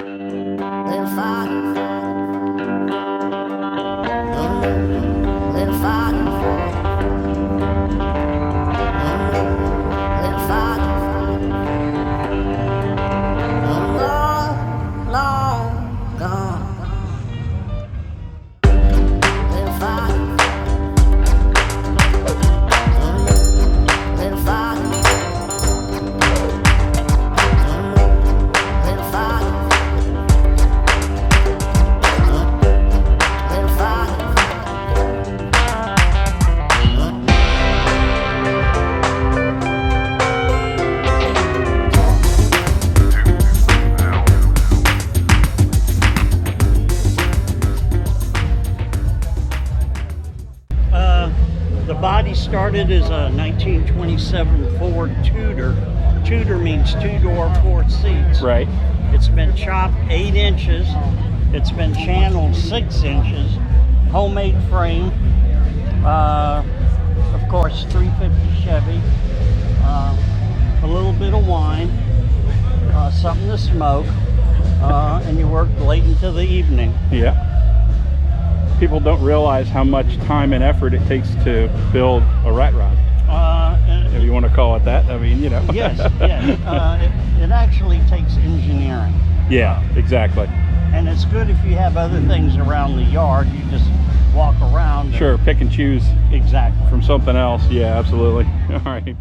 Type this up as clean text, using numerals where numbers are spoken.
Little father, little father, little father, long, long gone. Little father, little father, little father. The body started as a 1927 Ford Tudor. Tudor means two-door, 4 seats. Right. It's been chopped 8 inches. It's been channeled 6 inches. Homemade frame. Of course, 350 Chevy. A little bit of wine. Something to smoke. And you work late into the evening. Yeah. People don't realize how much time and effort it takes to build a rat rod, if you want to call it that. I mean, you know. Yes, yes. It actually takes engineering. Yeah, exactly. And it's good if you have other things around the yard. You just walk around. Sure, pick and choose Exactly. from something else. Yeah, absolutely. All right.